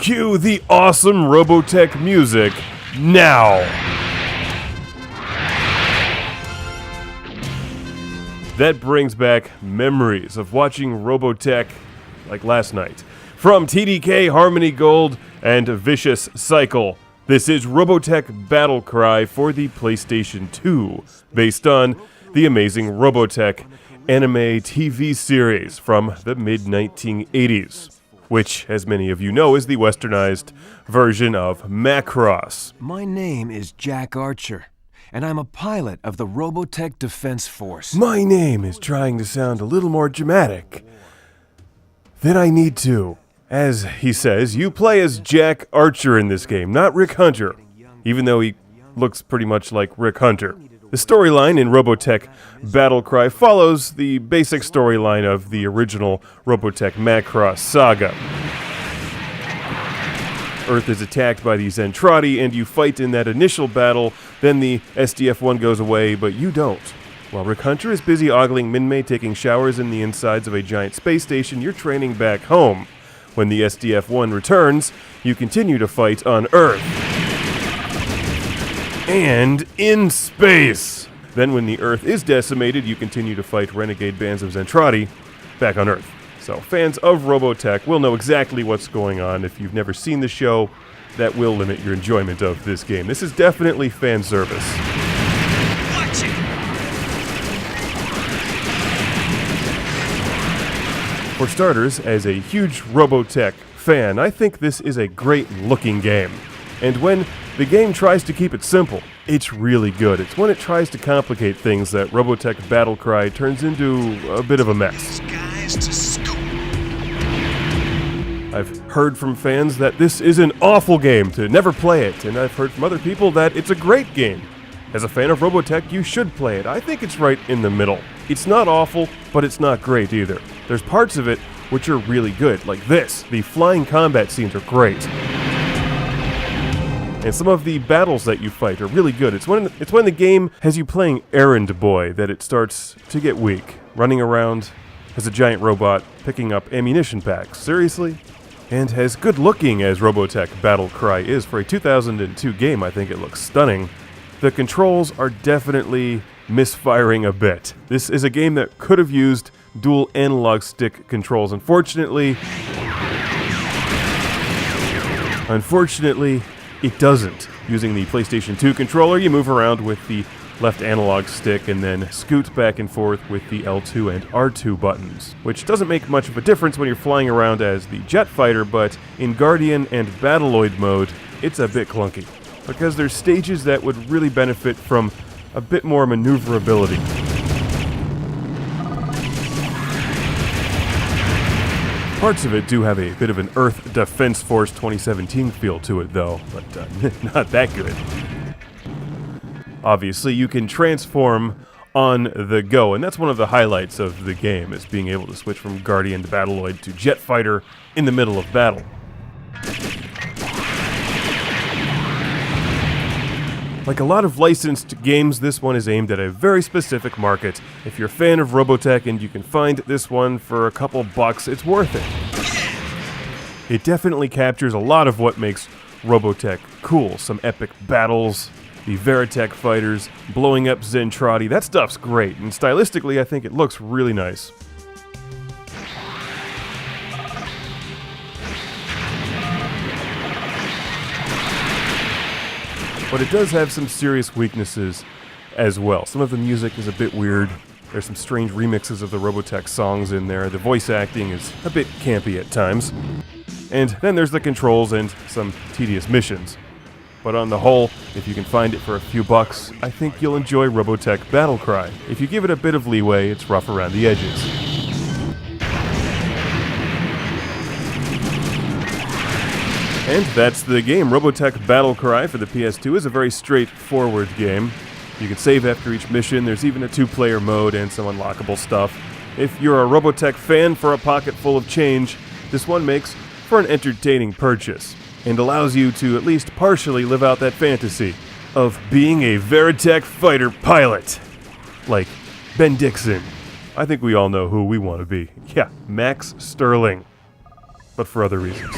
Cue the awesome Robotech music now! That brings back memories of watching Robotech like last night. From TDK, Harmony Gold, and Vicious Cycle, this is Robotech BATTLECRY for the PlayStation 2, based on the amazing Robotech anime TV series from the mid-1980s, which, as many of you know, is the westernized version of Macross. My name is Jack Archer, and I'm a pilot of the Robotech Defense Force. My name is trying to sound a little more dramatic than I need to. As he says, you play as Jack Archer in this game, not Rick Hunter, even though he looks pretty much like Rick Hunter. The storyline in Robotech BATTLECRY follows the basic storyline of the original Robotech Macross saga. Earth is attacked by the Zentradi, and you fight in that initial battle. Then the SDF-1 goes away, but you don't. While Rick Hunter is busy ogling Minmay taking showers in the insides of a giant space station, you're training back home. When the SDF-1 returns, you continue to fight on Earth. And in space! Then when the Earth is decimated, you continue to fight renegade bands of Zentradi back on Earth. So fans of Robotech will know exactly what's going on. If you've never seen the show, that will limit your enjoyment of this game. This is definitely fan service. Watch it. For starters, as a huge Robotech fan, I think this is a great looking game. And when the game tries to keep it simple, it's really good. It's when it tries to complicate things that Robotech BATTLECRY turns into a bit of a mess. I've heard from fans that this is an awful game, to never play it, and I've heard from other people that it's a great game. As a fan of Robotech, you should play it. I think it's right in the middle. It's not awful, but it's not great either. There's parts of it which are really good, like this. The flying combat scenes are great. And some of the battles that you fight are really good. It's when the game has you playing Errand Boy that it starts to get weak. Running around as a giant robot, picking up ammunition packs. Seriously? And as good looking as Robotech BATTLECRY is for a 2002 game, I think it looks stunning. The controls are definitely misfiring a bit. This is a game that could have used dual analog stick controls. Unfortunately, it doesn't. Using the PlayStation 2 controller, you move around with the left analog stick and then scoot back and forth with the L2 and R2 buttons, which doesn't make much of a difference when you're flying around as the jet fighter, but in Guardian and Battleoid mode, it's a bit clunky, because there's stages that would really benefit from a bit more maneuverability. Parts of it do have a bit of an Earth Defense Force 2017 feel to it, though, but not that good. Obviously, you can transform on the go, and that's one of the highlights of the game, is being able to switch from Guardian to Battleoid to Jet Fighter in the middle of battle. Like a lot of licensed games, this one is aimed at a very specific market. If you're a fan of Robotech and you can find this one for a couple bucks, it's worth it. It definitely captures a lot of what makes Robotech cool. Some epic battles, the Veritech fighters, blowing up Zentradi. That stuff's great, and stylistically I think it looks really nice. But it does have some serious weaknesses as well. Some of the music is a bit weird. There's some strange remixes of the Robotech songs in there. The voice acting is a bit campy at times. And then there's the controls and some tedious missions. But on the whole, if you can find it for a few bucks, I think you'll enjoy Robotech BATTLECRY. If you give it a bit of leeway, it's rough around the edges. And that's the game. Robotech BATTLECRY for the PS2 is a very straightforward game. You can save after each mission. There's even a 2-player mode and some unlockable stuff. If you're a Robotech fan for a pocket full of change, this one makes for an entertaining purchase, and allows you to at least partially live out that fantasy of being a Veritech fighter pilot, like Ben Dixon. I think we all know who we want to be. Yeah, Max Sterling, but for other reasons.